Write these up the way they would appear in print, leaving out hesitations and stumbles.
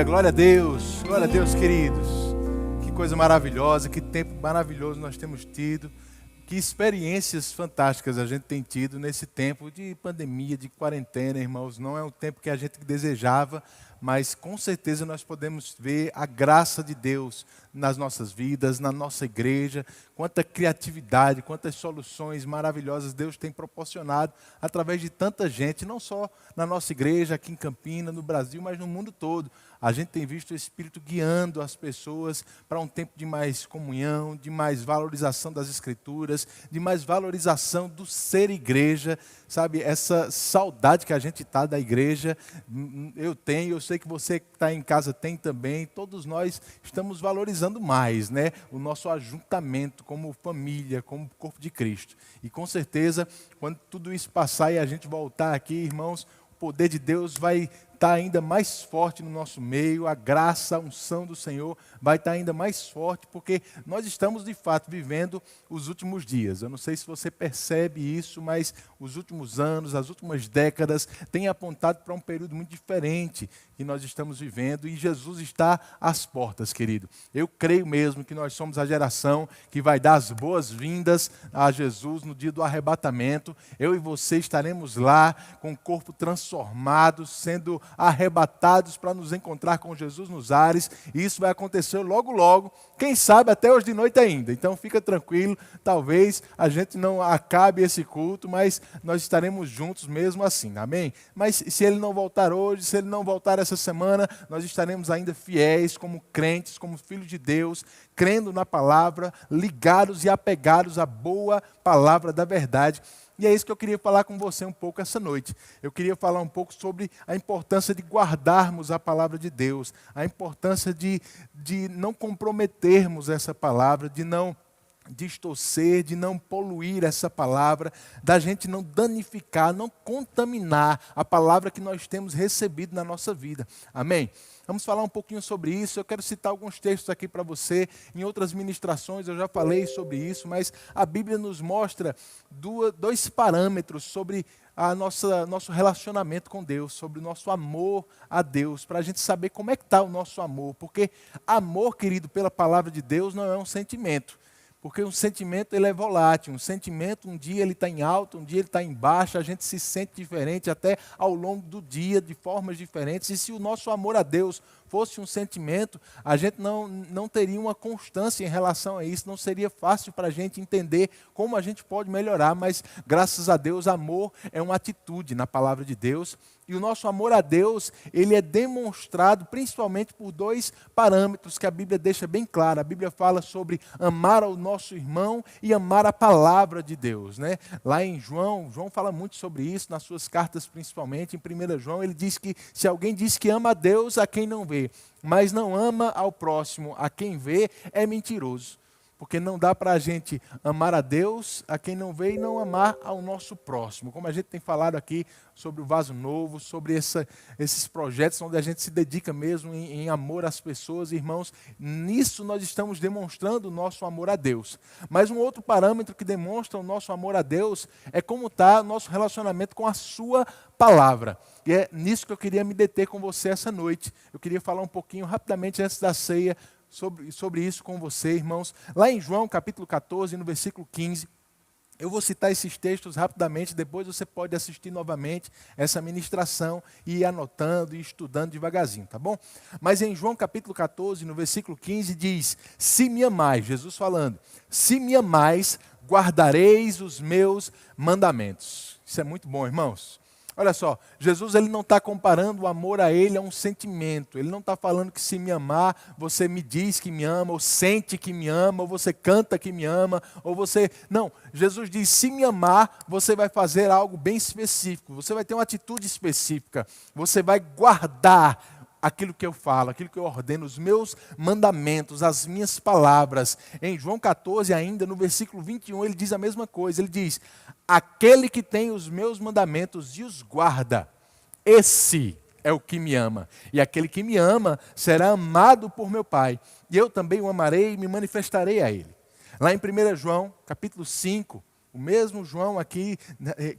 Glória a Deus, queridos. Que coisa maravilhosa, que tempo maravilhoso nós temos tido. Que experiências fantásticas a gente tem tido nesse tempo de pandemia, de quarentena, irmãos. Não é um tempo que a gente desejava, mas com certeza nós podemos ver a graça de Deus nas nossas vidas, na nossa igreja. Quanta criatividade, quantas soluções maravilhosas Deus tem proporcionado através de tanta gente, não só na nossa igreja, aqui em Campinas, no Brasil, mas no mundo todo. A gente tem visto o Espírito guiando as pessoas para um tempo de mais comunhão, de mais valorização das Escrituras, de mais valorização do ser igreja, sabe? Essa saudade que a gente está da igreja, eu tenho, eu sei que você que está em casa tem também, todos nós estamos valorizando mais, né? O nosso ajuntamento como família, como corpo de Cristo. E com certeza, quando tudo isso passar e a gente voltar aqui, irmãos, o poder de Deus vai estar ainda mais forte no nosso meio, a graça, a unção do Senhor vai estar ainda mais forte, porque nós estamos de fato vivendo os últimos dias. Eu não sei se você percebe isso, mas os últimos anos, as últimas décadas têm apontado para um período muito diferente que nós estamos vivendo e Jesus está às portas, querido. Eu creio mesmo que nós somos a geração que vai dar as boas-vindas a Jesus no dia do arrebatamento. Eu e você estaremos lá com o corpo transformado, sendo arrebatados para nos encontrar com Jesus nos ares, e isso vai acontecer logo logo, quem sabe até hoje de noite ainda. Então fica tranquilo, talvez a gente não acabe esse culto, mas nós estaremos juntos mesmo assim, amém? Mas se ele não voltar hoje, se ele não voltar essa semana, nós estaremos ainda fiéis como crentes, como filhos de Deus, crendo na palavra, ligados e apegados à boa palavra da verdade. E é isso que eu queria falar com você um pouco essa noite. Eu queria falar um pouco sobre a importância de guardarmos a palavra de Deus, a importância de não comprometermos essa palavra, de não distorcer, de não poluir essa palavra, da gente não danificar, não contaminar a palavra que nós temos recebido na nossa vida. Amém? Vamos falar um pouquinho sobre isso. Eu quero citar alguns textos aqui para você. Em outras ministrações eu já falei sobre isso, mas a Bíblia nos mostra dois parâmetros sobre nosso relacionamento com Deus, sobre o nosso amor a Deus, para a gente saber como é que está o nosso amor. Porque amor, querido, pela palavra de Deus não é um sentimento. Porque um sentimento ele é volátil, um sentimento um dia ele está em alta, um dia ele está em baixa, a gente se sente diferente até ao longo do dia, de formas diferentes. E se o nosso amor a Deus fosse um sentimento, a gente não teria uma constância em relação a isso, não seria fácil para a gente entender como a gente pode melhorar, mas graças a Deus, amor é uma atitude na palavra de Deus. E o nosso amor a Deus, ele é demonstrado principalmente por dois parâmetros que a Bíblia deixa bem claro. A Bíblia fala sobre amar ao nosso irmão e amar a palavra de Deus, né? Lá em João fala muito sobre isso, nas suas cartas principalmente. Em 1 João, ele diz que se alguém diz que ama a Deus, a quem não vê, mas não ama ao próximo, a quem vê, é mentiroso. Porque não dá para a gente amar a Deus, a quem não vê, e não amar ao nosso próximo. Como a gente tem falado aqui sobre o Vaso Novo, sobre esses projetos onde a gente se dedica mesmo em amor às pessoas, irmãos, nisso nós estamos demonstrando o nosso amor a Deus. Mas um outro parâmetro que demonstra o nosso amor a Deus é como está o nosso relacionamento com a sua palavra. E é nisso que eu queria me deter com você essa noite. Eu queria falar um pouquinho rapidamente antes da ceia, sobre isso com você, irmãos. Lá em João capítulo 14, no versículo 15, eu vou citar esses textos rapidamente, depois você pode assistir novamente essa ministração e ir anotando e estudando devagarzinho, tá bom? Mas em João capítulo 14, no versículo 15, diz: se me amais, Jesus falando, se me amais, guardareis os meus mandamentos. Isso é muito bom, irmãos. Olha só, Jesus ele não está comparando o amor a ele a um sentimento. Ele não está falando que se me amar, você me diz que me ama, ou sente que me ama, ou você canta que me ama, ou você... Não, Jesus diz, se me amar, você vai fazer algo bem específico. Você vai ter uma atitude específica. Você vai guardar aquilo que eu falo, aquilo que eu ordeno, os meus mandamentos, as minhas palavras. Em João 14 ainda, no versículo 21, ele diz a mesma coisa. Ele diz, aquele que tem os meus mandamentos e os guarda, esse é o que me ama. E aquele que me ama será amado por meu Pai. E eu também o amarei e me manifestarei a ele. Lá em 1 João, capítulo 5, O mesmo João aqui,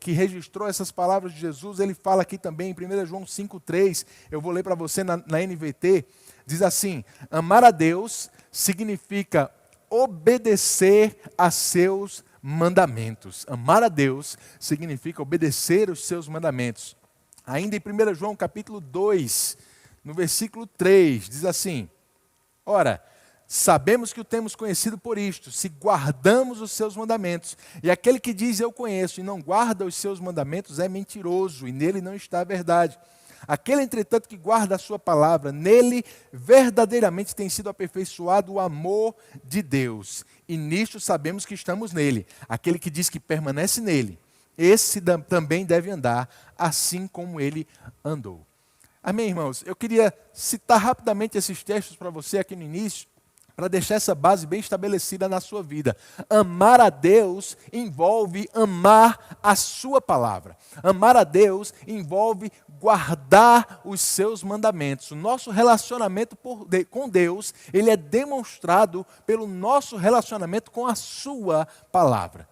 que registrou essas palavras de Jesus, ele fala aqui também em 1 João 5,3, eu vou ler para você na NVT, diz assim: amar a Deus significa obedecer a seus mandamentos. Amar a Deus significa obedecer os seus mandamentos. Ainda em 1 João capítulo 2, no versículo 3, diz assim: ora, sabemos que o temos conhecido por isto, se guardamos os seus mandamentos. E aquele que diz eu conheço e não guarda os seus mandamentos é mentiroso, e nele não está a verdade. Aquele, entretanto, que guarda a sua palavra, nele verdadeiramente tem sido aperfeiçoado o amor de Deus. E nisto sabemos que estamos nele. Aquele que diz que permanece nele, esse também deve andar assim como ele andou. Amém, irmãos? Eu queria citar rapidamente esses textos para você aqui no início, para deixar essa base bem estabelecida na sua vida. Amar a Deus envolve amar a sua palavra. Amar a Deus envolve guardar os seus mandamentos. O nosso relacionamento com Deus, ele é demonstrado pelo nosso relacionamento com a sua palavra.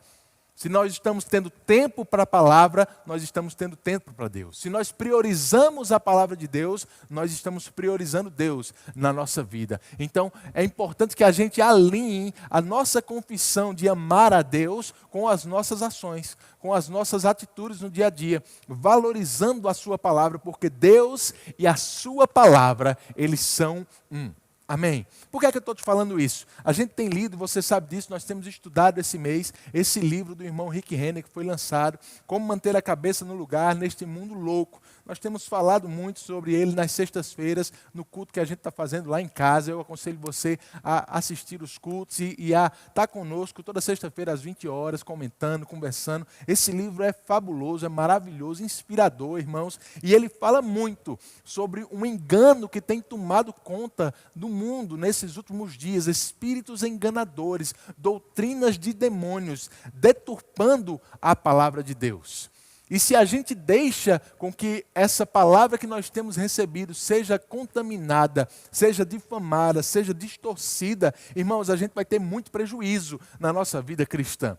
Se nós estamos tendo tempo para a palavra, nós estamos tendo tempo para Deus. Se nós priorizamos a palavra de Deus, nós estamos priorizando Deus na nossa vida. Então, é importante que a gente alinhe a nossa confissão de amar a Deus com as nossas ações, com as nossas atitudes no dia a dia, valorizando a sua palavra, porque Deus e a sua palavra, eles são um. Amém? Por que é que eu estou te falando isso? A gente tem lido, você sabe disso, nós temos estudado esse mês, esse livro do irmão Rick Renner, que foi lançado, Como Manter a Cabeça no Lugar neste Mundo Louco. Nós temos falado muito sobre ele nas sextas-feiras, no culto que a gente está fazendo lá em casa. Eu aconselho você a assistir os cultos e a estar conosco toda sexta-feira às 20 horas, comentando, conversando. Esse livro é fabuloso, é maravilhoso, inspirador, irmãos. E ele fala muito sobre um engano que tem tomado conta do mundo nesses últimos dias. Espíritos enganadores, doutrinas de demônios, deturpando a palavra de Deus. E se a gente deixa com que essa palavra que nós temos recebido seja contaminada, seja difamada, seja distorcida, irmãos, a gente vai ter muito prejuízo na nossa vida cristã.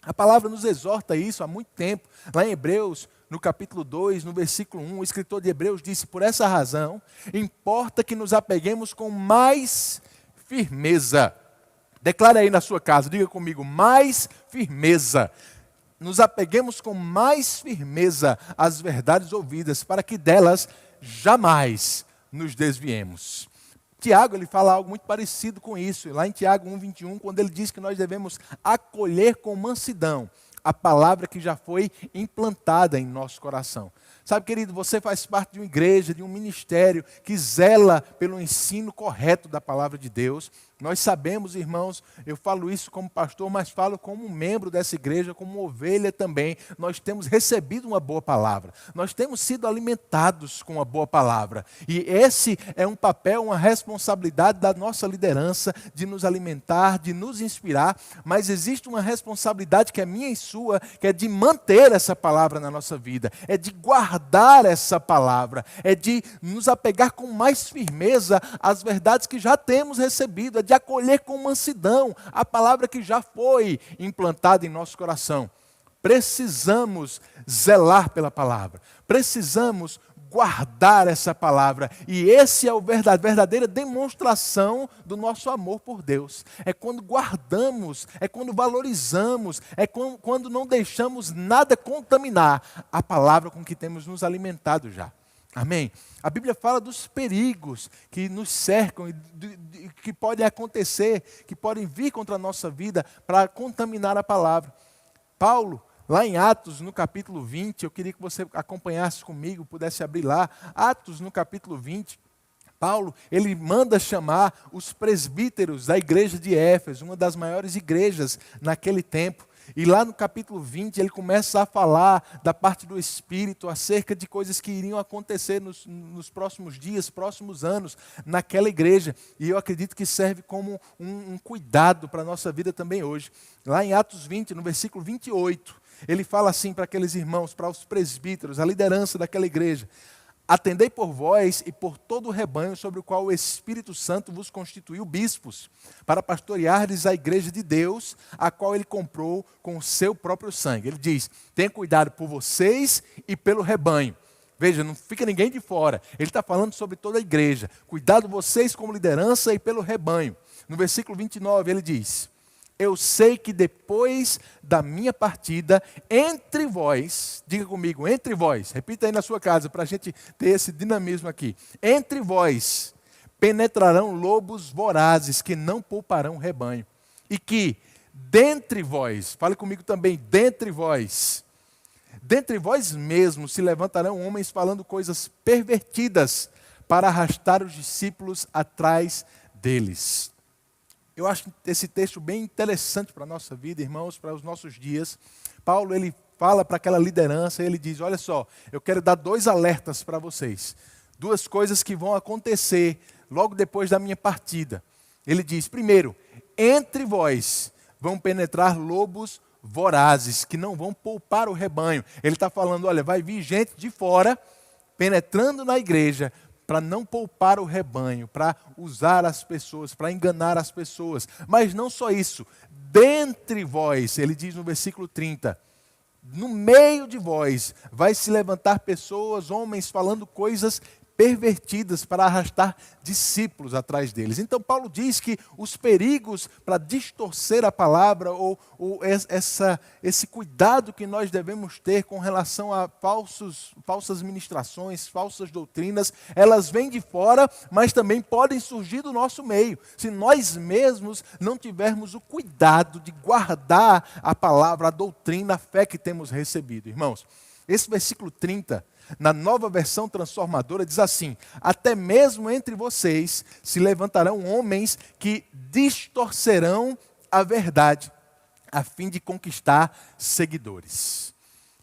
A palavra nos exorta isso há muito tempo. Lá em Hebreus, no capítulo 2, no versículo 1, o escritor de Hebreus disse: por essa razão, importa que nos apeguemos com mais firmeza. Declare aí na sua casa, diga comigo, mais firmeza. Nos apeguemos com mais firmeza às verdades ouvidas, para que delas jamais nos desviemos. Tiago, ele fala algo muito parecido com isso, lá em Tiago 1,21, quando ele diz que nós devemos acolher com mansidão a palavra que já foi implantada em nosso coração. Sabe, querido, você faz parte de uma igreja, de um ministério que zela pelo ensino correto da palavra de Deus. Nós sabemos, irmãos, eu falo isso como pastor, mas falo como membro dessa igreja, como ovelha também. Nós temos recebido uma boa palavra. Nós temos sido alimentados com uma boa palavra. E esse é um papel, uma responsabilidade da nossa liderança de nos alimentar, de nos inspirar. Mas existe uma responsabilidade que é minha e sua, que é de manter essa palavra na nossa vida. É de guardar essa palavra. É de nos apegar com mais firmeza às verdades que já temos recebido. É de acolher com mansidão a palavra que já foi implantada em nosso coração. Precisamos zelar pela palavra. Precisamos guardar essa palavra. E esse é a verdadeira demonstração do nosso amor por Deus. É quando guardamos, é quando valorizamos, é quando não deixamos nada contaminar a palavra com que temos nos alimentado já. Amém? A Bíblia fala dos perigos que nos cercam, que podem acontecer, que podem vir contra a nossa vida para contaminar a palavra. Paulo, lá em Atos, no capítulo 20, eu queria que você acompanhasse comigo, pudesse abrir lá. Atos, no capítulo 20, Paulo, ele manda chamar os presbíteros da igreja de Éfeso, uma das maiores igrejas naquele tempo. E lá no capítulo 20, ele começa a falar da parte do Espírito, acerca de coisas que iriam acontecer nos próximos dias, próximos anos, naquela igreja. E eu acredito que serve como um cuidado para a nossa vida também hoje. Lá em Atos 20, no versículo 28, ele fala assim para aqueles irmãos, para os presbíteros, a liderança daquela igreja: Atendei por vós e por todo o rebanho sobre o qual o Espírito Santo vos constituiu bispos, para pastoreardes a igreja de Deus, a qual ele comprou com o seu próprio sangue. Ele diz, tenha cuidado por vocês e pelo rebanho. Veja, não fica ninguém de fora. Ele está falando sobre toda a igreja. Cuidado vocês como liderança e pelo rebanho. No versículo 29 ele diz, eu sei que depois da minha partida, entre vós, diga comigo, entre vós, repita aí na sua casa para a gente ter esse dinamismo aqui. Entre vós penetrarão lobos vorazes que não pouparão o rebanho. E que dentre vós, fale comigo também, dentre vós mesmos se levantarão homens falando coisas pervertidas para arrastar os discípulos atrás deles. Eu acho esse texto bem interessante para a nossa vida, irmãos, para os nossos dias. Paulo, ele fala para aquela liderança, ele diz, olha só, eu quero dar 2 alertas para vocês. 2 coisas que vão acontecer logo depois da minha partida. Ele diz, primeiro, entre vós vão penetrar lobos vorazes, que não vão poupar o rebanho. Ele está falando, olha, vai vir gente de fora, penetrando na igreja, para não poupar o rebanho, para usar as pessoas, para enganar as pessoas. Mas não só isso, dentre vós, ele diz no versículo 30, no meio de vós vai se levantar pessoas, homens, falando coisas pervertidas para arrastar discípulos atrás deles. Então Paulo diz que os perigos para distorcer a palavra ou esse cuidado que nós devemos ter com relação a falsas ministrações, falsas doutrinas, elas vêm de fora, mas também podem surgir do nosso meio. Se nós mesmos não tivermos o cuidado de guardar a palavra, a doutrina, a fé que temos recebido. Irmãos, esse versículo 30, na Nova Versão Transformadora, diz assim, até mesmo entre vocês se levantarão homens que distorcerão a verdade, a fim de conquistar seguidores.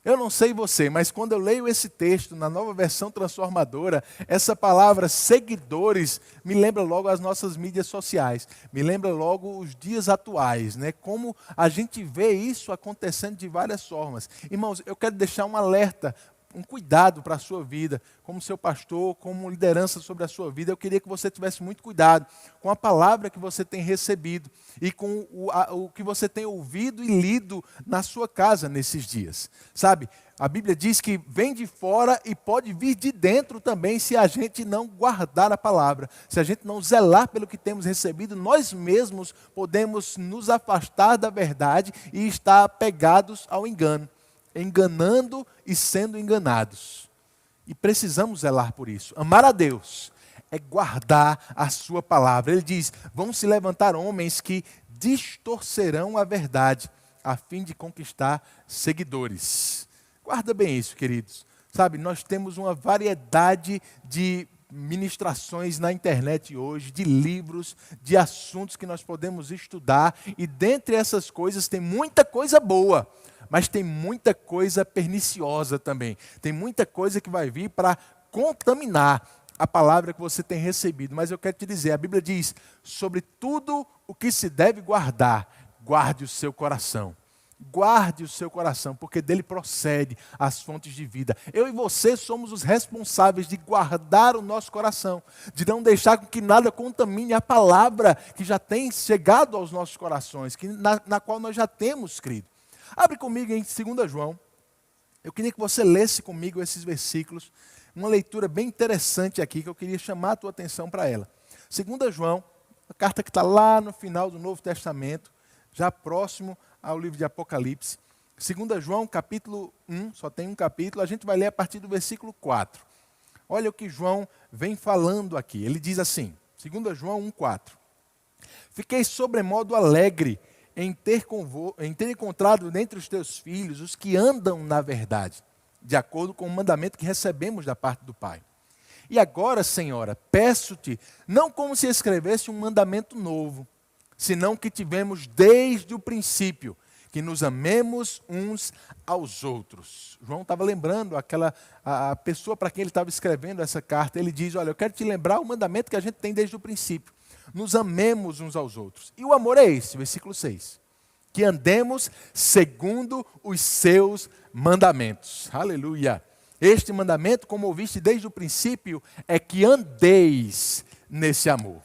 Eu não sei você, mas quando eu leio esse texto na Nova Versão Transformadora, essa palavra seguidores me lembra logo as nossas mídias sociais, me lembra logo os dias atuais, né? Como a gente vê isso acontecendo de várias formas. Irmãos, eu quero deixar um alerta, um cuidado para a sua vida, como seu pastor, como liderança sobre a sua vida. Eu queria que você tivesse muito cuidado com a palavra que você tem recebido e com o que você tem ouvido e lido na sua casa nesses dias. Sabe, a Bíblia diz que vem de fora e pode vir de dentro também se a gente não guardar a palavra. Se a gente não zelar pelo que temos recebido, nós mesmos podemos nos afastar da verdade e estar apegados ao engano. Enganando e sendo enganados. E precisamos zelar por isso. Amar a Deus é guardar a sua palavra. Ele diz, vão se levantar homens que distorcerão a verdade, a fim de conquistar seguidores. Guarda bem isso, queridos. Sabe, nós temos uma variedade de ministrações na internet hoje, de livros, de assuntos que nós podemos estudar. E dentre essas coisas tem muita coisa boa. Mas tem muita coisa perniciosa também. Tem muita coisa que vai vir para contaminar a palavra que você tem recebido. Mas eu quero te dizer, a Bíblia diz, sobre tudo o que se deve guardar, guarde o seu coração. Guarde o seu coração, porque dele procede as fontes de vida. Eu e você somos os responsáveis de guardar o nosso coração, de não deixar com que nada contamine a palavra que já tem chegado aos nossos corações, na qual nós já temos crido. Abre comigo em 2 João. Eu queria que você lesse comigo esses versículos. Uma leitura bem interessante aqui, que eu queria chamar a tua atenção para ela. 2 João, a carta que está lá no final do Novo Testamento, já próximo ao livro de Apocalipse. 2 João, capítulo 1, só tem um capítulo, a gente vai ler a partir do versículo 4. Olha o que João vem falando aqui. Ele diz assim, 2 João 1,4. Fiquei sobremodo alegre em ter encontrado dentre os teus filhos os que andam na verdade, de acordo com o mandamento que recebemos da parte do Pai. E agora, Senhora, peço-te, não como se escrevesse um mandamento novo, senão que tivemos desde o princípio, que nos amemos uns aos outros. João estava lembrando a pessoa para quem ele estava escrevendo essa carta. Ele diz, olha, eu quero te lembrar o mandamento que a gente tem desde o princípio. Nos amemos uns aos outros. E o amor é esse, versículo 6. Que andemos segundo os seus mandamentos. Aleluia. Este mandamento, como ouviste desde o princípio, é que andeis nesse amor.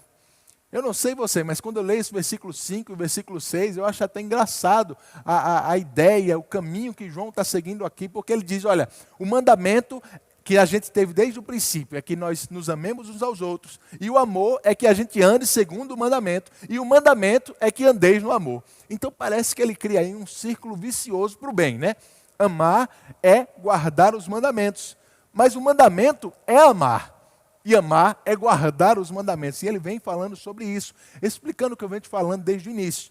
Eu não sei você, mas quando eu leio esse versículo 5 e o versículo 6, eu acho até engraçado a ideia, o caminho que João está seguindo aqui, porque ele diz, olha, o mandamento que a gente teve desde o princípio é que nós nos amemos uns aos outros, e o amor é que a gente ande segundo o mandamento, e o mandamento é que andeis no amor. Então parece que ele cria aí um círculo vicioso para o bem, né? Amar é guardar os mandamentos, mas o mandamento é amar. E amar é guardar os mandamentos. E ele vem falando sobre isso, explicando o que eu venho te falando desde o início.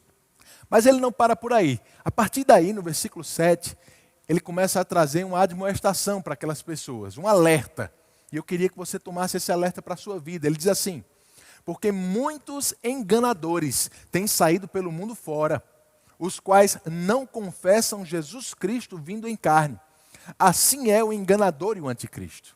Mas ele não para por aí. A partir daí, no versículo 7, ele começa a trazer uma admoestação para aquelas pessoas, um alerta. E eu queria que você tomasse esse alerta para a sua vida. Ele diz assim, porque muitos enganadores têm saído pelo mundo fora, os quais não confessam Jesus Cristo vindo em carne. Assim é o enganador e o anticristo.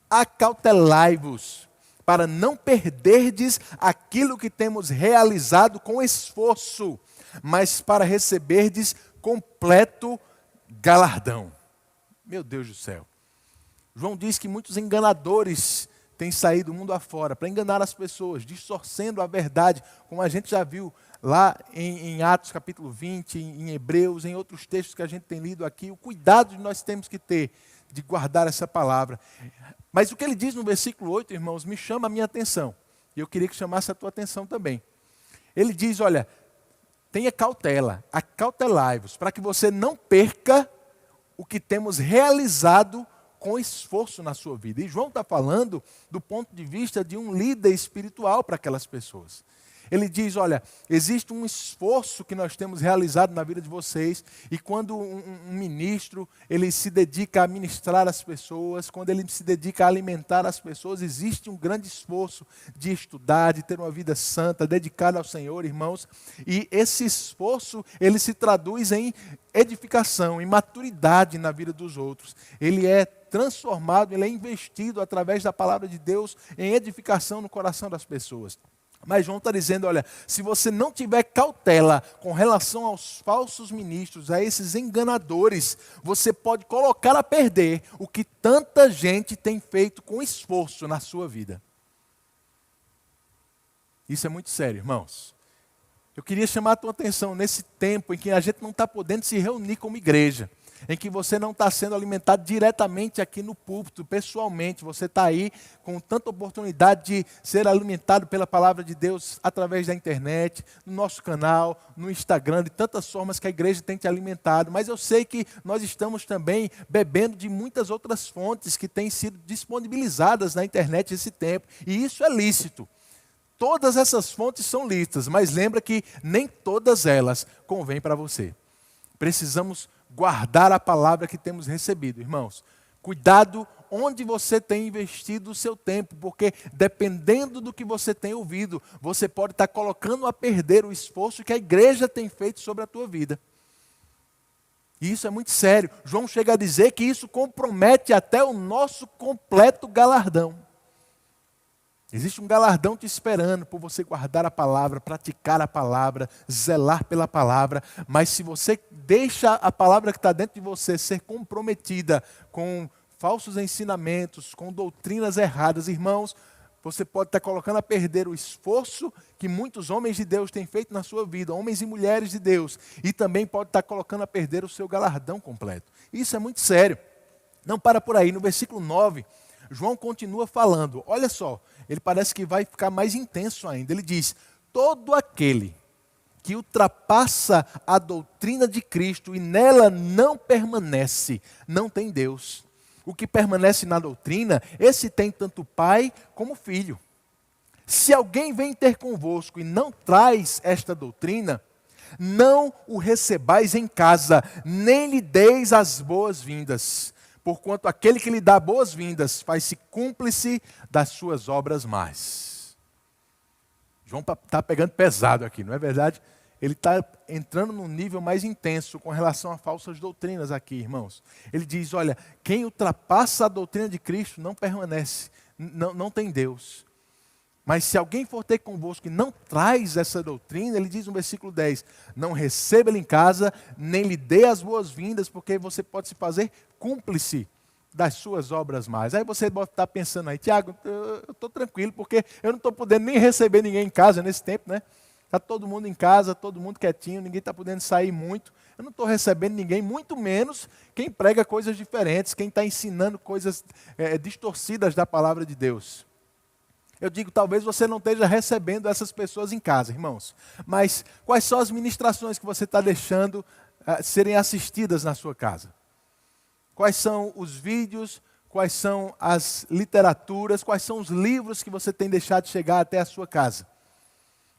Acautelai-vos, para não perderdes aquilo que temos realizado com esforço, mas para receberdes completo galardão. Meu Deus do céu. João diz que muitos enganadores têm saído do mundo afora para enganar as pessoas, distorcendo a verdade, como a gente já viu lá em Atos capítulo 20, em Hebreus, em outros textos que a gente tem lido aqui, o cuidado que nós temos que ter de guardar essa palavra. Mas o que ele diz no versículo 8, irmãos, me chama a minha atenção. E eu queria que chamasse a tua atenção também. Ele diz, olha, tenha cautela, acautelai-vos, para que você não perca o que temos realizado com esforço na sua vida. E João está falando do ponto de vista de um líder espiritual para aquelas pessoas. Ele diz, olha, existe um esforço que nós temos realizado na vida de vocês, e quando um ministro, ele se dedica a ministrar as pessoas, quando ele se dedica a alimentar as pessoas, existe um grande esforço de estudar, de ter uma vida santa, dedicada ao Senhor, irmãos, e esse esforço, ele se traduz em edificação, em maturidade na vida dos outros. Ele é transformado, ele é investido através da palavra de Deus em edificação no coração das pessoas. Mas João está dizendo, olha, se você não tiver cautela com relação aos falsos ministros, a esses enganadores, você pode colocar a perder o que tanta gente tem feito com esforço na sua vida. Isso é muito sério, irmãos. Eu queria chamar a tua atenção nesse tempo em que a gente não está podendo se reunir como igreja, em que você não está sendo alimentado diretamente aqui no púlpito, pessoalmente. Você está aí com tanta oportunidade de ser alimentado pela palavra de Deus através da internet, no nosso canal, no Instagram, de tantas formas que a igreja tem te alimentado. Mas eu sei que nós estamos também bebendo de muitas outras fontes que têm sido disponibilizadas na internet esse tempo. E isso é lícito. Todas essas fontes são lícitas, mas lembra que nem todas elas convêm para você. Precisamos guardar a palavra que temos recebido, irmãos. Cuidado onde você tem investido o seu tempo, porque dependendo do que você tem ouvido, você pode estar colocando a perder o esforço que a igreja tem feito sobre a tua vida. E isso é muito sério. João chega a dizer que isso compromete até o nosso completo galardão. Existe um galardão te esperando por você guardar a palavra, praticar a palavra, zelar pela palavra. Mas se você deixa a palavra que está dentro de você ser comprometida com falsos ensinamentos, com doutrinas erradas, irmãos, você pode estar colocando a perder o esforço que muitos homens de Deus têm feito na sua vida, homens e mulheres de Deus, e também pode estar colocando a perder o seu galardão completo. Isso é muito sério. Não para por aí. No versículo 9, João continua falando, olha só, ele parece que vai ficar mais intenso ainda. Ele diz, todo aquele que ultrapassa a doutrina de Cristo e nela não permanece, não tem Deus. O que permanece na doutrina, esse tem tanto pai como filho. Se alguém vem ter convosco e não traz esta doutrina, não o recebais em casa, nem lhe deis as boas-vindas. Porquanto aquele que lhe dá boas-vindas faz-se cúmplice das suas obras más. João está pegando pesado aqui, não é verdade? Ele está entrando num nível mais intenso com relação a falsas doutrinas aqui, irmãos. Ele diz, olha, quem ultrapassa a doutrina de Cristo não permanece, não tem Deus. Mas se alguém for ter convosco e não traz essa doutrina, ele diz no versículo 10, não receba ele em casa, nem lhe dê as boas-vindas, porque você pode se fazer cúmplice das suas obras mais. Aí você está pensando aí, Tiago, eu estou tranquilo, porque eu não estou podendo nem receber ninguém em casa nesse tempo, né? Está todo mundo em casa, todo mundo quietinho, ninguém está podendo sair muito. Eu não estou recebendo ninguém, muito menos quem prega coisas diferentes, quem está ensinando coisas distorcidas da palavra de Deus. Eu digo, talvez você não esteja recebendo essas pessoas em casa, irmãos. Mas quais são as ministrações que você está deixando serem assistidas na sua casa? Quais são os vídeos, quais são as literaturas, quais são os livros que você tem deixado chegar até a sua casa?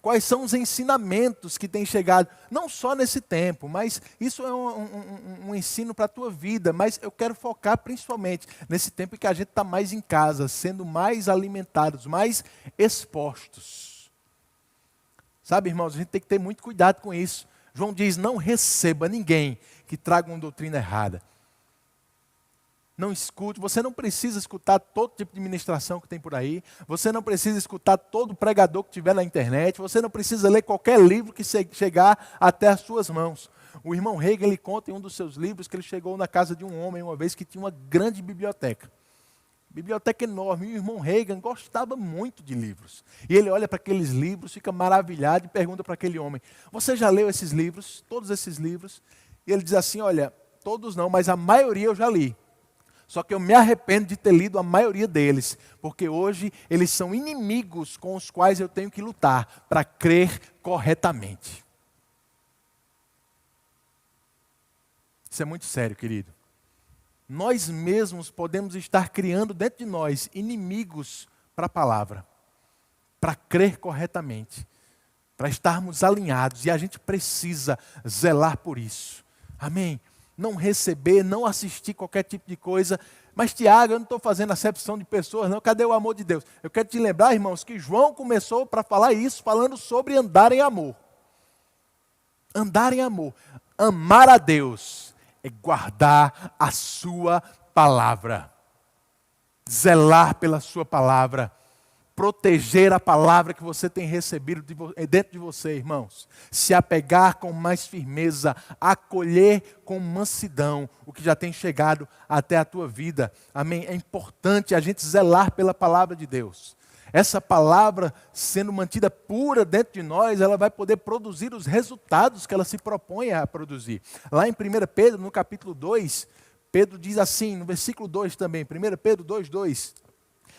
Quais são os ensinamentos que têm chegado, não só nesse tempo, mas isso é um ensino para a tua vida, mas eu quero focar principalmente nesse tempo em que a gente está mais em casa, sendo mais alimentados, mais expostos. Sabe, irmãos, a gente tem que ter muito cuidado com isso. João diz, não receba ninguém que traga uma doutrina errada. Não escute, você não precisa escutar todo tipo de ministração que tem por aí, você não precisa escutar todo pregador que tiver na internet, você não precisa ler qualquer livro que chegar até as suas mãos. O irmão Reagan, ele conta em um dos seus livros que ele chegou na casa de um homem uma vez que tinha uma grande biblioteca. Biblioteca enorme, e o irmão Reagan gostava muito de livros. E ele olha para aqueles livros, fica maravilhado e pergunta para aquele homem, você já leu esses livros, todos esses livros? E ele diz assim, olha, todos não, mas a maioria eu já li. Só que eu me arrependo de ter lido a maioria deles, porque hoje eles são inimigos com os quais eu tenho que lutar para crer corretamente. Isso é muito sério, querido. Nós mesmos podemos estar criando dentro de nós inimigos para a palavra, para crer corretamente, para estarmos alinhados, e a gente precisa zelar por isso. Amém? Não receber, não assistir qualquer tipo de coisa. Mas Tiago, eu não estou fazendo acepção de pessoas, não. Cadê o amor de Deus? Eu quero te lembrar, irmãos, que João começou para falar isso, falando sobre andar em amor. Andar em amor. Amar a Deus é guardar a sua palavra. Zelar pela sua palavra. Proteger a palavra que você tem recebido dentro de você, irmãos. Se apegar com mais firmeza, acolher com mansidão o que já tem chegado até a tua vida. Amém? É importante a gente zelar pela palavra de Deus. Essa palavra, sendo mantida pura dentro de nós, ela vai poder produzir os resultados que ela se propõe a produzir. Lá em 1 Pedro, no capítulo 2, Pedro diz assim, no versículo 2 também, 1 Pedro 2:2.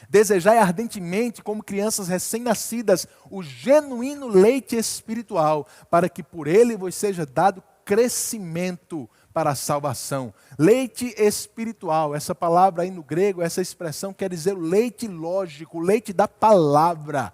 Desejai ardentemente, como crianças recém-nascidas, o genuíno leite espiritual, para que por ele vos seja dado crescimento para a salvação. Leite espiritual, essa palavra aí no grego, essa expressão quer dizer o leite lógico, o leite da palavra.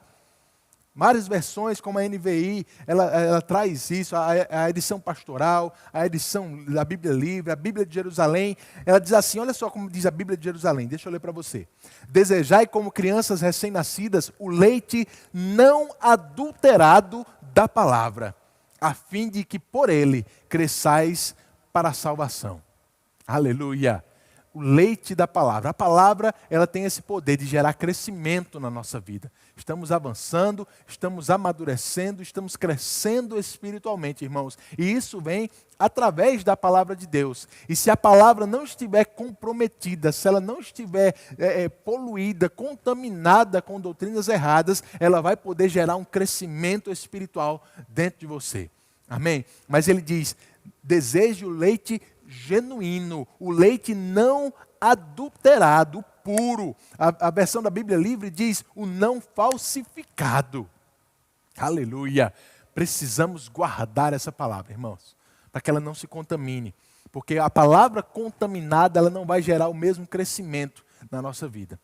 Várias versões, como a NVI, ela traz isso, a edição pastoral, a edição da Bíblia Livre, a Bíblia de Jerusalém. Ela diz assim, olha só como diz a Bíblia de Jerusalém, deixa eu ler para você. Desejai como crianças recém-nascidas o leite não adulterado da palavra, a fim de que por ele cresçais para a salvação. Aleluia! O leite da palavra. A palavra, ela tem esse poder de gerar crescimento na nossa vida. Estamos avançando, estamos amadurecendo, estamos crescendo espiritualmente, irmãos. E isso vem através da palavra de Deus. E se a palavra não estiver comprometida, se ela não estiver poluída, contaminada com doutrinas erradas, ela vai poder gerar um crescimento espiritual dentro de você. Amém? Mas ele diz, deseje o leite genuíno, o leite não adulterado, puro. A versão da Bíblia Livre diz o não falsificado. Aleluia! Precisamos guardar essa palavra, irmãos, para que ela não se contamine. Porque a palavra contaminada, ela não vai gerar o mesmo crescimento na nossa vida.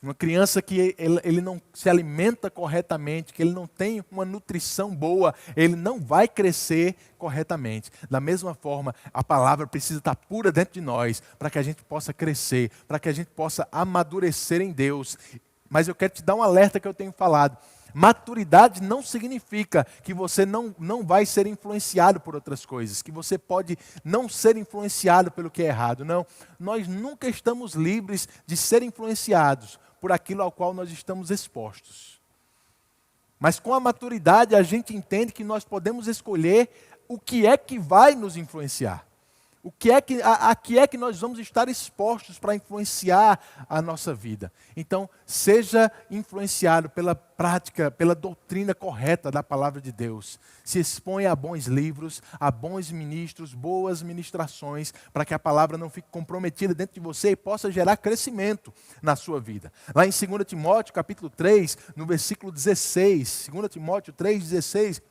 Uma criança que ele não se alimenta corretamente, que ele não tem uma nutrição boa, ele não vai crescer corretamente. Da mesma forma, a palavra precisa estar pura dentro de nós, para que a gente possa crescer, para que a gente possa amadurecer em Deus. Mas eu quero te dar um alerta que eu tenho falado. Maturidade não significa que você não vai ser influenciado por outras coisas, que você pode não ser influenciado pelo que é errado. Não, nós nunca estamos livres de ser influenciados por aquilo ao qual nós estamos expostos. Mas com a maturidade a gente entende que nós podemos escolher o que é que vai nos influenciar. A que é que nós vamos estar expostos para influenciar a nossa vida? Então, seja influenciado pela prática, pela doutrina correta da palavra de Deus. Se exponha a bons livros, a bons ministros, boas ministrações, para que a palavra não fique comprometida dentro de você e possa gerar crescimento na sua vida. Lá em 2 Timóteo, capítulo 3, no versículo 16, 2 Timóteo 3,16,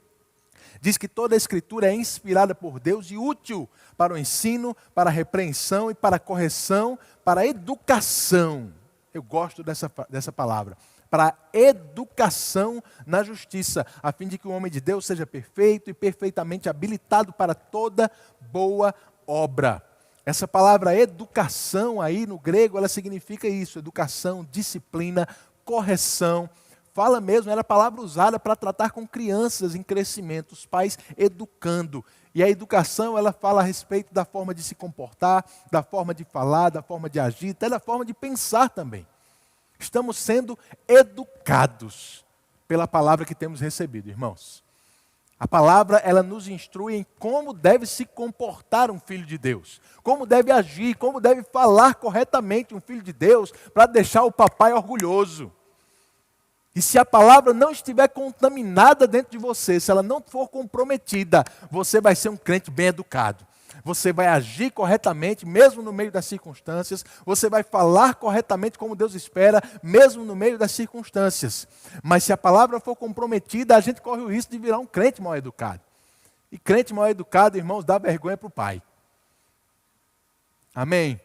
diz que toda a Escritura é inspirada por Deus e útil para o ensino, para a repreensão e para a correção, para a educação. Eu gosto dessa palavra. Para a educação na justiça, a fim de que o homem de Deus seja perfeito e perfeitamente habilitado para toda boa obra. Essa palavra educação aí no grego, ela significa isso, educação, disciplina, correção. Fala mesmo, era a palavra usada para tratar com crianças em crescimento, os pais educando. E a educação, ela fala a respeito da forma de se comportar, da forma de falar, da forma de agir, até da forma de pensar também. Estamos sendo educados pela palavra que temos recebido, irmãos. A palavra, ela nos instrui em como deve se comportar um filho de Deus, como deve agir, como deve falar corretamente um filho de Deus, para deixar o papai orgulhoso. E se a palavra não estiver contaminada dentro de você, se ela não for comprometida, você vai ser um crente bem educado. Você vai agir corretamente, mesmo no meio das circunstâncias. Você vai falar corretamente como Deus espera, mesmo no meio das circunstâncias. Mas se a palavra for comprometida, a gente corre o risco de virar um crente mal educado. E crente mal educado, irmãos, dá vergonha para o pai. Amém?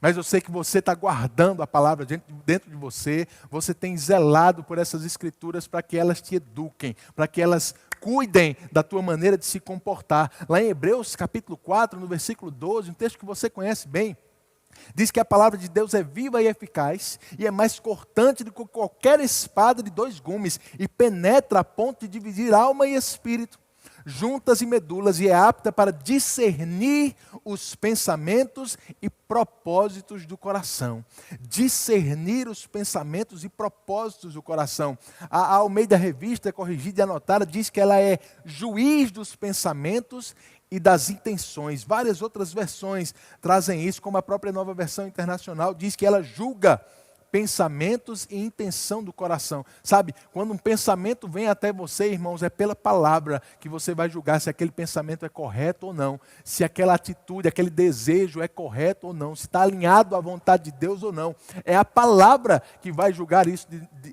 Mas eu sei que você está guardando a palavra dentro de você. Você tem zelado por essas escrituras para que elas te eduquem, para que elas cuidem da tua maneira de se comportar. Lá em Hebreus capítulo 4, no versículo 12, um texto que você conhece bem, diz que a palavra de Deus é viva e eficaz, e é mais cortante do que qualquer espada de 2 gumes, e penetra a ponto de dividir alma e espírito, juntas e medulas, e é apta para discernir os pensamentos e propósitos do coração. Discernir os pensamentos e propósitos do coração. A Almeida Revista, corrigida e anotada, diz que ela é juiz dos pensamentos e das intenções. Várias outras versões trazem isso, como a própria Nova Versão Internacional diz que ela julga pensamentos e intenção do coração. Sabe, quando um pensamento vem até você, irmãos, é pela palavra que você vai julgar se aquele pensamento é correto ou não, se aquela atitude, aquele desejo é correto ou não, se está alinhado à vontade de Deus ou não. É a palavra que vai julgar isso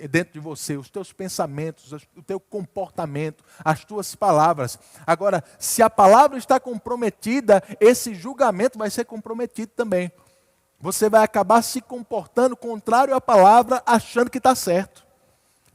dentro de você, os teus pensamentos, o teu comportamento, as tuas palavras. Agora, se a palavra está comprometida, esse julgamento vai ser comprometido também. Você vai acabar se comportando contrário à palavra, achando que está certo.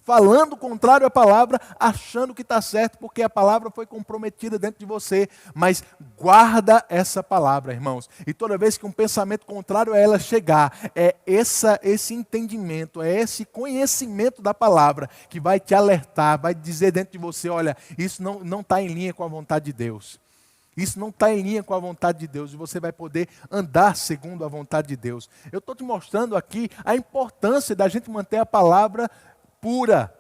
Falando contrário à palavra, achando que está certo, porque a palavra foi comprometida dentro de você. Mas guarda essa palavra, irmãos. E toda vez que um pensamento contrário a ela chegar, é esse entendimento, é esse conhecimento da palavra que vai te alertar, vai dizer dentro de você, olha, isso não está em linha com a vontade de Deus. Isso não está em linha com a vontade de Deus e você vai poder andar segundo a vontade de Deus. Eu estou te mostrando aqui a importância da gente manter a palavra pura,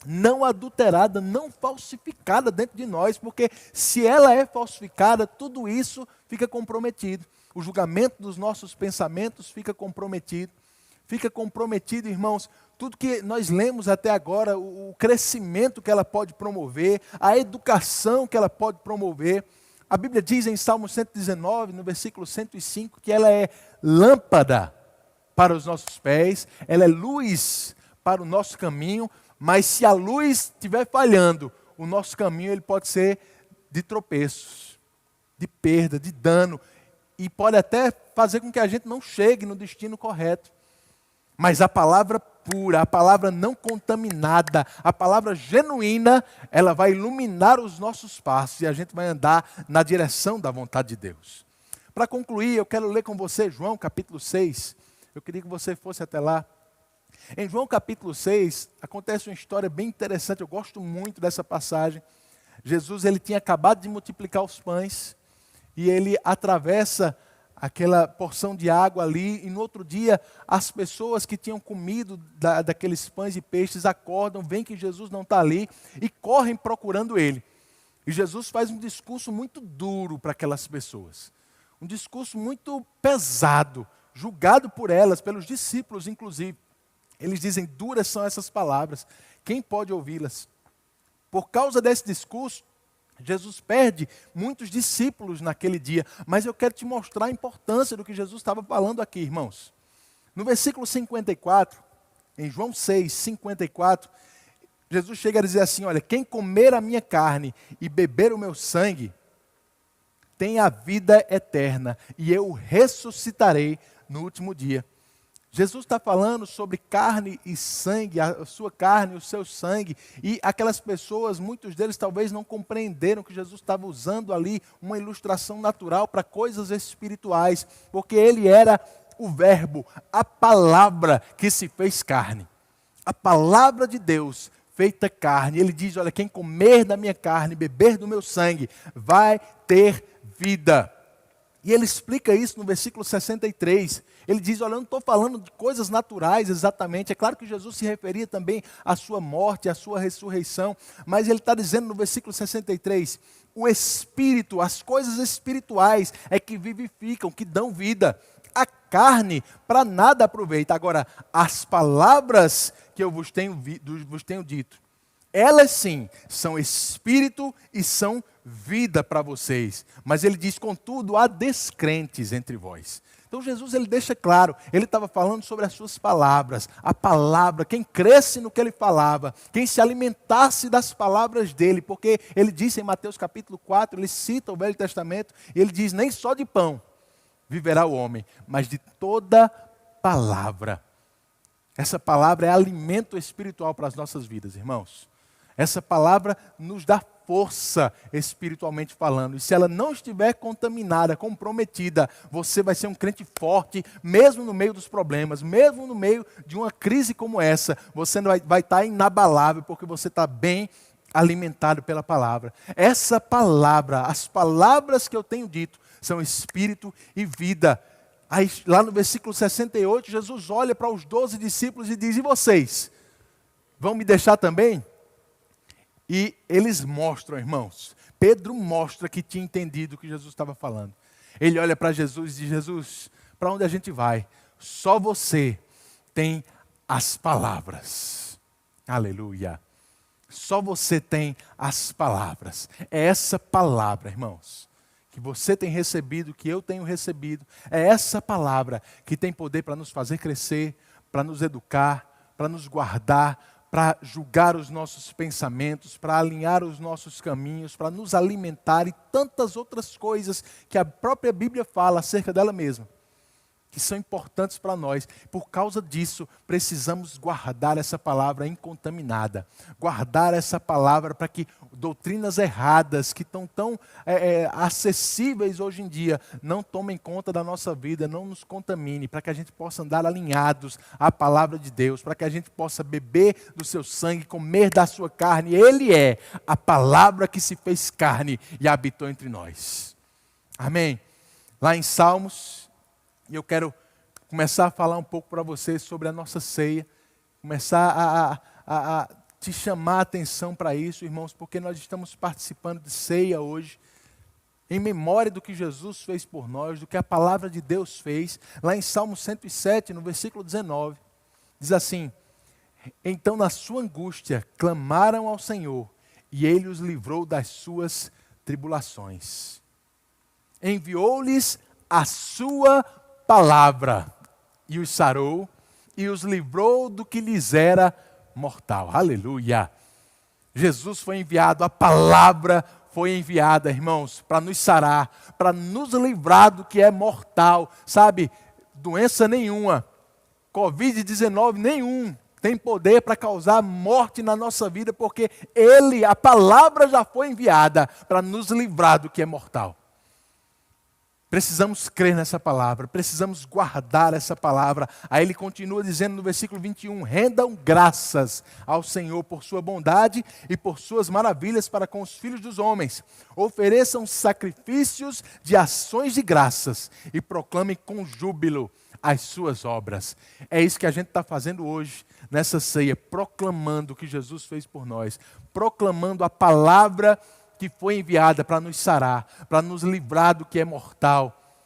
não adulterada, não falsificada dentro de nós, porque se ela é falsificada, tudo isso fica comprometido. O julgamento dos nossos pensamentos fica comprometido. Fica comprometido, irmãos, tudo que nós lemos até agora, o crescimento que ela pode promover, a educação que ela pode promover. A Bíblia diz em Salmo 119, no versículo 105, que ela é lâmpada para os nossos pés, ela é luz para o nosso caminho, mas se a luz estiver falhando, o nosso caminho ele pode ser de tropeços, de perda, de dano, e pode até fazer com que a gente não chegue no destino correto. Mas a palavra pura, a palavra não contaminada, a palavra genuína, ela vai iluminar os nossos passos e a gente vai andar na direção da vontade de Deus. Para concluir, eu quero ler com você João capítulo 6. Eu queria que você fosse até lá. Em João capítulo 6, acontece uma história bem interessante, eu gosto muito dessa passagem. Jesus ele tinha acabado de multiplicar os pães e ele atravessa aquela porção de água ali, e no outro dia as pessoas que tinham comido daqueles pães e peixes acordam, veem que Jesus não está ali e correm procurando ele. E Jesus faz um discurso muito duro para aquelas pessoas. Um discurso muito pesado, julgado por elas, pelos discípulos inclusive. Eles dizem, duras são essas palavras, quem pode ouvi-las? Por causa desse discurso, Jesus perde muitos discípulos naquele dia, mas eu quero te mostrar a importância do que Jesus estava falando aqui, irmãos. No versículo 54, em João 6, 54, Jesus chega a dizer assim, olha, quem comer a minha carne e beber o meu sangue, tem a vida eterna, e eu ressuscitarei no último dia. Jesus está falando sobre carne e sangue, a sua carne, o seu sangue, e aquelas pessoas, muitos deles talvez não compreenderam que Jesus estava usando ali uma ilustração natural para coisas espirituais, porque ele era o verbo, a palavra que se fez carne. A palavra de Deus feita carne. Ele diz, olha, quem comer da minha carne, beber do meu sangue, vai ter vida. E ele explica isso no versículo 63. Ele diz, olha, eu não estou falando de coisas naturais exatamente. É claro que Jesus se referia também à sua morte, à sua ressurreição. Mas ele está dizendo no versículo 63, o Espírito, as coisas espirituais é que vivificam, que dão vida. A carne para nada aproveita. Agora, as palavras que eu vos tenho dito, elas sim são espírito e são vida para vocês. Mas ele diz, contudo, há descrentes entre vós. Então Jesus ele deixa claro, ele estava falando sobre as suas palavras, a palavra, quem cresce no que ele falava, quem se alimentasse das palavras dele, porque ele disse em Mateus capítulo 4, ele cita o Velho Testamento, e ele diz, nem só de pão viverá o homem, mas de toda palavra. Essa palavra é alimento espiritual para as nossas vidas, irmãos. Essa palavra nos dá força espiritualmente falando. E se ela não estiver contaminada, comprometida, você vai ser um crente forte, mesmo no meio dos problemas, mesmo no meio de uma crise como essa. Você vai estar inabalável, porque você está bem alimentado pela palavra. Essa palavra, as palavras que eu tenho dito, são espírito e vida. Aí, lá no versículo 68, Jesus olha para os 12 discípulos e diz, e vocês? Vão me deixar também? E eles mostram, irmãos, Pedro mostra que tinha entendido o que Jesus estava falando. Ele olha para Jesus e diz, Jesus, para onde a gente vai? Só você tem as palavras. Aleluia. Só você tem as palavras. É essa palavra, irmãos, que você tem recebido, que eu tenho recebido. É essa palavra que tem poder para nos fazer crescer, para nos educar, para nos guardar, para julgar os nossos pensamentos, para alinhar os nossos caminhos, para nos alimentar e tantas outras coisas que a própria Bíblia fala acerca dela mesma, que são importantes para nós. Por causa disso, precisamos guardar essa palavra incontaminada, guardar essa palavra para que doutrinas erradas, que estão tão acessíveis hoje em dia, não tomem conta da nossa vida, não nos contamine, para que a gente possa andar alinhados à palavra de Deus, para que a gente possa beber do seu sangue, comer da sua carne. Ele é a palavra que se fez carne e habitou entre nós. Amém? Lá em Salmos, e eu quero começar a falar um pouco para vocês sobre a nossa ceia, começar a te chamar a atenção para isso, irmãos, porque nós estamos participando de ceia hoje, em memória do que Jesus fez por nós, do que a palavra de Deus fez. Lá em Salmo 107, no versículo 19, diz assim, então na sua angústia clamaram ao Senhor, e Ele os livrou das suas tribulações. Enviou-lhes a sua palavra, e os sarou, e os livrou do que lhes era mortal. Aleluia! Jesus foi enviado, a palavra foi enviada, irmãos, para nos sarar, para nos livrar do que é mortal. Sabe, doença nenhuma, Covid-19 nenhum, tem poder para causar morte na nossa vida, porque Ele, a palavra já foi enviada para nos livrar do que é mortal. Precisamos crer nessa palavra, precisamos guardar essa palavra. Aí ele continua dizendo no versículo 21, rendam graças ao Senhor por sua bondade e por suas maravilhas para com os filhos dos homens. Ofereçam sacrifícios de ações de graças e proclamem com júbilo as suas obras. É isso que a gente está fazendo hoje, nessa ceia, proclamando o que Jesus fez por nós, proclamando a palavra que foi enviada para nos sarar, para nos livrar do que é mortal.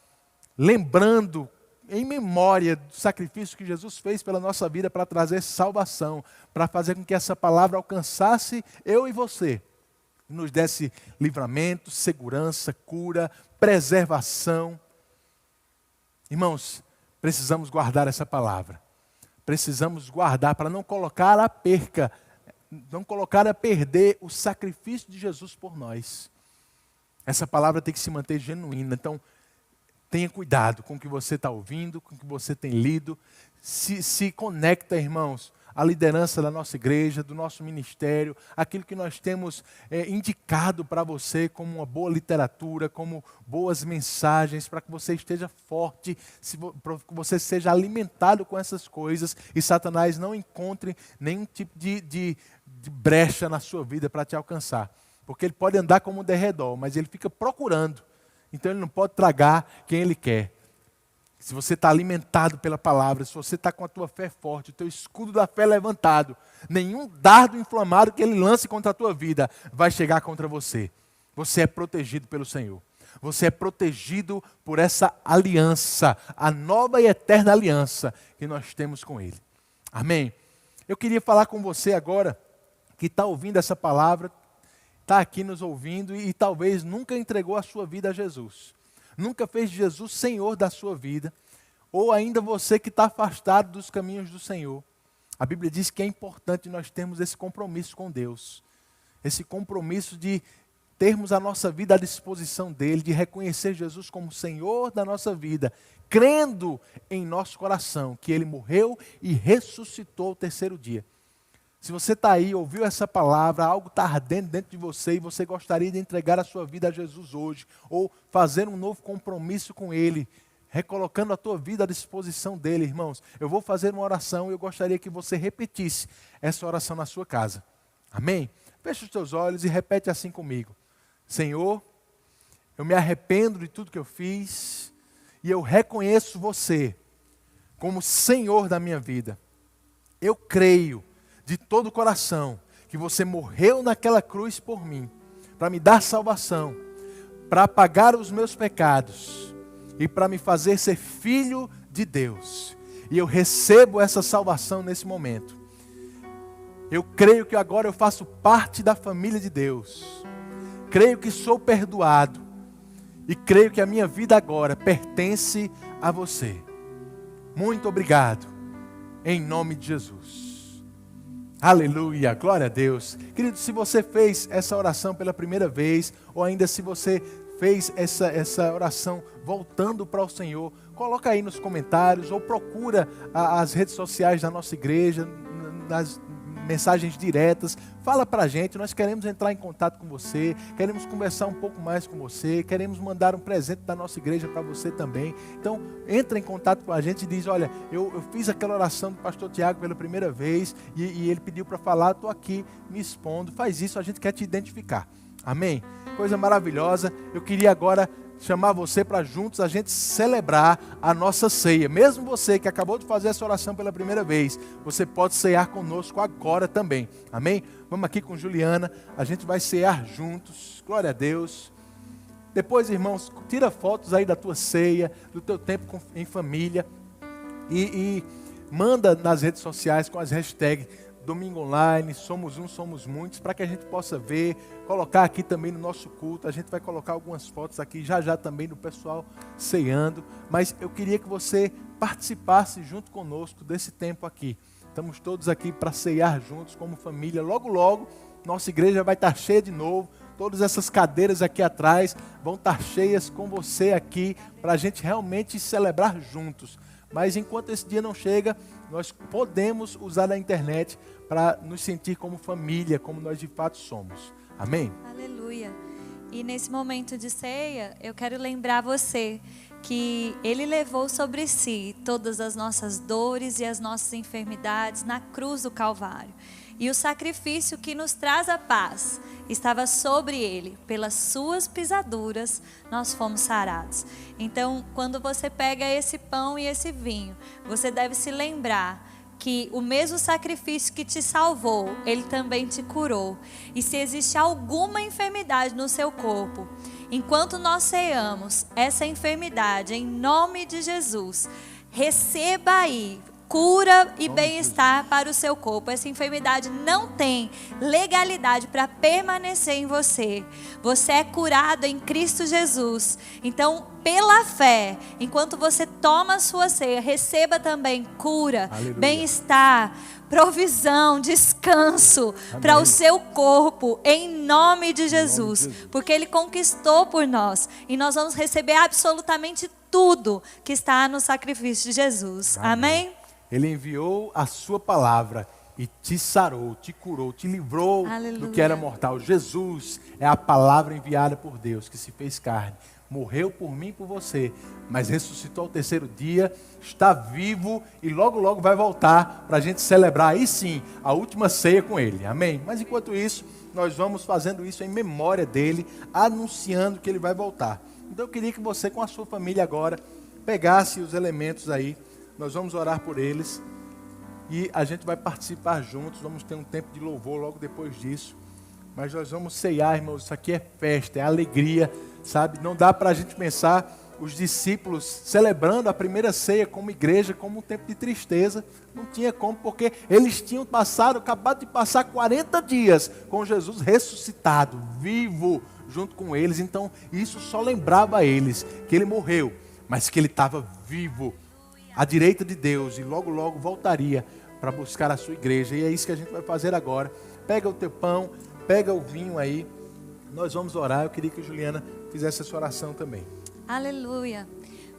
lembrando, em memória do sacrifício que Jesus fez pela nossa vida para trazer salvação, para fazer com que essa palavra alcançasse eu e você, nos desse livramento, segurança, cura, preservação. Irmãos, precisamos guardar essa palavra. Precisamos guardar para não colocar a perca, não colocar a perder o sacrifício de Jesus por nós. Essa palavra tem que se manter genuína. Então, tenha cuidado com o que você está ouvindo, com o que você tem lido. Se conecta, irmãos, à liderança da nossa igreja, do nosso ministério, aquilo que nós temos indicado para você como uma boa literatura, como boas mensagens, para que você esteja forte, para que você seja alimentado com essas coisas e Satanás não encontre nenhum tipo de brecha na sua vida para te alcançar. Porque ele pode andar como um derredor, mas ele fica procurando. Então ele não pode tragar quem ele quer. Se você está alimentado pela palavra, se você está com a tua fé forte, o teu escudo da fé levantado, nenhum dardo inflamado que ele lance contra a tua vida vai chegar contra você. Você é protegido pelo Senhor. Você é protegido por essa aliança, a nova e eterna aliança que nós temos com Ele. Amém? Eu queria falar com você agora, que está ouvindo essa palavra, está aqui nos ouvindo e talvez nunca entregou a sua vida a Jesus. Nunca fez Jesus Senhor da sua vida, ou ainda você que está afastado dos caminhos do Senhor. A Bíblia diz que é importante nós termos esse compromisso com Deus, esse compromisso de termos a nossa vida à disposição dEle, de reconhecer Jesus como Senhor da nossa vida, crendo em nosso coração que Ele morreu e ressuscitou ao terceiro dia. Se você está aí, ouviu essa palavra, algo está ardendo dentro de você e você gostaria de entregar a sua vida a Jesus hoje, ou fazer um novo compromisso com Ele, recolocando a tua vida à disposição dEle, irmãos, eu vou fazer uma oração e eu gostaria que você repetisse essa oração na sua casa. Amém? Feche os teus olhos e repete assim comigo. Senhor, eu me arrependo de tudo que eu fiz e eu reconheço você como Senhor da minha vida. Eu creio de todo o coração que você morreu naquela cruz por mim, para me dar salvação, para apagar os meus pecados e para me fazer ser filho de Deus. E eu recebo essa salvação nesse momento. Eu creio que agora eu faço parte da família de Deus. Creio que sou perdoado e creio que a minha vida agora pertence a você. Muito obrigado, em nome de Jesus. Aleluia, glória a Deus. Querido, se você fez essa oração pela primeira vez, ou ainda se você fez essa oração voltando para o Senhor, coloca aí nos comentários, ou procura as redes sociais da nossa igreja, nas mensagens diretas, fala para a gente, nós queremos entrar em contato com você, queremos conversar um pouco mais com você, queremos mandar um presente da nossa igreja para você também. Então, entra em contato com a gente e diz, olha, eu fiz aquela oração do pastor Tiago pela primeira vez e ele pediu para falar, estou aqui me expondo, faz isso, a gente quer te identificar. Amém? Coisa maravilhosa. Eu queria agora chamar você para juntos a gente celebrar a nossa ceia. Mesmo você que acabou de fazer essa oração pela primeira vez, você pode cear conosco agora também. Amém? Vamos aqui com Juliana, a gente vai cear juntos. Glória a Deus. Depois, irmãos, tira fotos aí da tua ceia, do teu tempo em família e manda nas redes sociais com as hashtags Domingo Online, Somos Um, Somos Muitos, para que a gente possa ver, colocar aqui também no nosso culto. A gente vai colocar algumas fotos aqui já também do pessoal ceando, mas eu queria que você participasse junto conosco desse tempo aqui. Estamos todos aqui para ceiar juntos como família. Logo, logo, nossa igreja vai estar cheia de novo. Todas essas cadeiras aqui atrás vão estar cheias com você aqui, para a gente realmente celebrar juntos. Mas enquanto esse dia não chega, nós podemos usar a internet para nos sentir como família, como nós de fato somos. Amém? Aleluia. E nesse momento de ceia, eu quero lembrar você que Ele levou sobre si todas as nossas dores e as nossas enfermidades na cruz do Calvário. E o sacrifício que nos traz a paz estava sobre Ele. Pelas suas pisaduras nós fomos sarados. Então, quando você pega esse pão e esse vinho, você deve se lembrar que o mesmo sacrifício que te salvou, Ele também te curou. E se existe alguma enfermidade no seu corpo, enquanto nós ceamos essa enfermidade, em nome de Jesus, receba aí cura e bem-estar para o seu corpo. Essa enfermidade não tem legalidade para permanecer em você. Você é curado em Cristo Jesus. Então, pela fé, enquanto você toma a sua ceia, receba também cura, bem-estar, provisão, descanso para o seu corpo, em nome de Jesus. Porque Ele conquistou por nós. E nós vamos receber absolutamente tudo que está no sacrifício de Jesus. Amém? Ele enviou a sua palavra e te sarou, te curou, te livrou do que era mortal. Jesus é a palavra enviada por Deus, que se fez carne. Morreu por mim e por você, mas ressuscitou ao terceiro dia, está vivo e logo, logo vai voltar para a gente celebrar aí sim a última ceia com Ele. Amém? Mas enquanto isso, nós vamos fazendo isso em memória dEle, anunciando que Ele vai voltar. Então eu queria que você com a sua família agora pegasse os elementos aí. Nós vamos orar por eles e a gente vai participar juntos. Vamos ter um tempo de louvor logo depois disso. Mas nós vamos ceiar, irmãos. Isso aqui é festa, é alegria, sabe? Não dá para a gente pensar os discípulos celebrando a primeira ceia como igreja, como um tempo de tristeza. Não tinha como, porque eles tinham acabado de passar 40 dias com Jesus ressuscitado, vivo, junto com eles. Então, isso só lembrava a eles que Ele morreu, mas que Ele estava vivo à direita de Deus e logo, logo voltaria para buscar a sua igreja. E é isso que a gente vai fazer agora. Pega o teu pão, pega o vinho aí. Nós vamos orar. Eu queria que a Juliana fizesse essa oração também. Aleluia.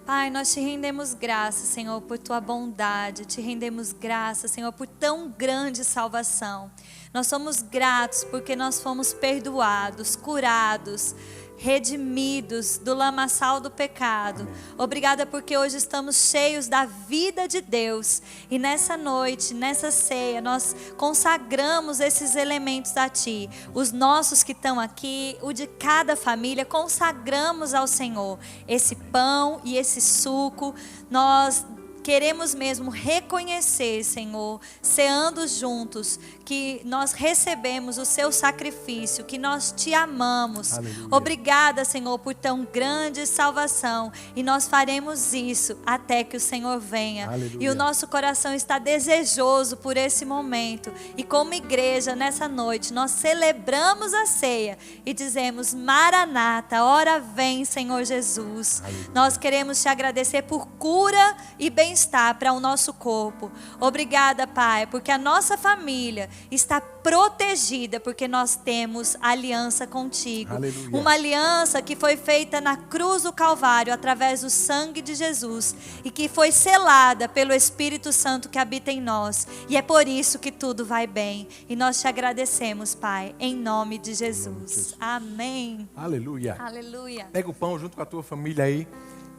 Pai, nós te rendemos graça, Senhor, por tua bondade. Te rendemos graça, Senhor, por tão grande salvação. Nós somos gratos porque nós fomos perdoados, curados, redimidos do lamaçal do pecado. Amém. Obrigada porque hoje estamos cheios da vida de Deus. E nessa noite, nessa ceia, nós consagramos esses elementos a Ti. Os nossos que estão aqui, o de cada família, consagramos ao Senhor. Esse pão e esse suco, nós queremos mesmo reconhecer, Senhor, ceando juntos, que nós recebemos o seu sacrifício, que nós te amamos. Aleluia. Obrigada, Senhor, por tão grande salvação. E nós faremos isso até que o Senhor venha. Aleluia. E o nosso coração está desejoso por esse momento. E como igreja, nessa noite, nós celebramos a ceia e dizemos: Maranata, ora vem, Senhor Jesus. Aleluia. Nós queremos te agradecer por cura e bem-estar para o nosso corpo. Obrigada, Pai, porque a nossa família está protegida, porque nós temos aliança contigo. Aleluia. Uma aliança que foi feita na cruz do Calvário, através do sangue de Jesus, e que foi selada pelo Espírito Santo que habita em nós. E é por isso que tudo vai bem. E nós te agradecemos, Pai, em nome de Jesus. Amém. Aleluia. Aleluia. Pega o pão junto com a tua família aí.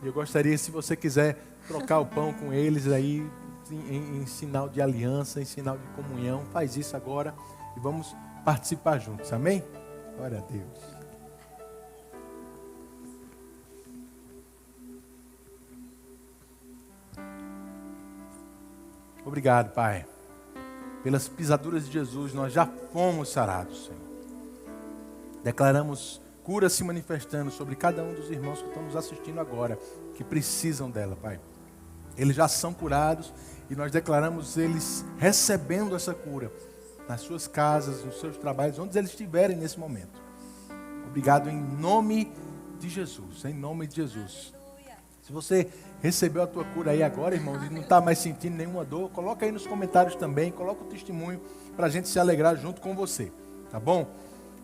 Eu gostaria, se você quiser trocar o pão com eles aí, em sinal de aliança, em sinal de comunhão, faz isso agora e vamos participar juntos, amém? Glória a Deus. Obrigado, Pai. Pelas pisaduras de Jesus, nós já fomos sarados, Senhor. Declaramos cura se manifestando sobre cada um dos irmãos que estão nos assistindo agora, que precisam dela, Pai. Eles já são curados e nós declaramos eles recebendo essa cura nas suas casas, nos seus trabalhos, onde eles estiverem nesse momento. Obrigado em nome de Jesus, em nome de Jesus. Se você recebeu a tua cura aí agora, irmão, e não está mais sentindo nenhuma dor, coloca aí nos comentários também, coloca o testemunho para a gente se alegrar junto com você, tá bom?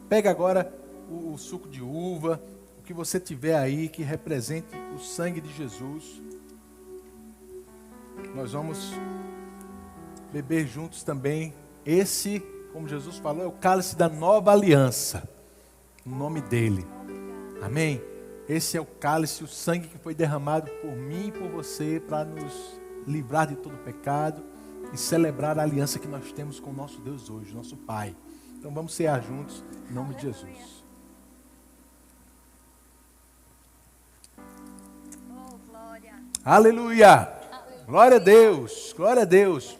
Pega agora o suco de uva, o que você tiver aí que represente o sangue de Jesus. Nós vamos beber juntos também. Esse, como Jesus falou, é o cálice da nova aliança, no nome dele. Amém? Esse é o cálice, o sangue que foi derramado por mim e por você para nos livrar de todo pecado e celebrar a aliança que nós temos com o nosso Deus hoje, nosso Pai. Então vamos cear juntos, em nome de Jesus. Aleluia! Glória a Deus, glória a Deus.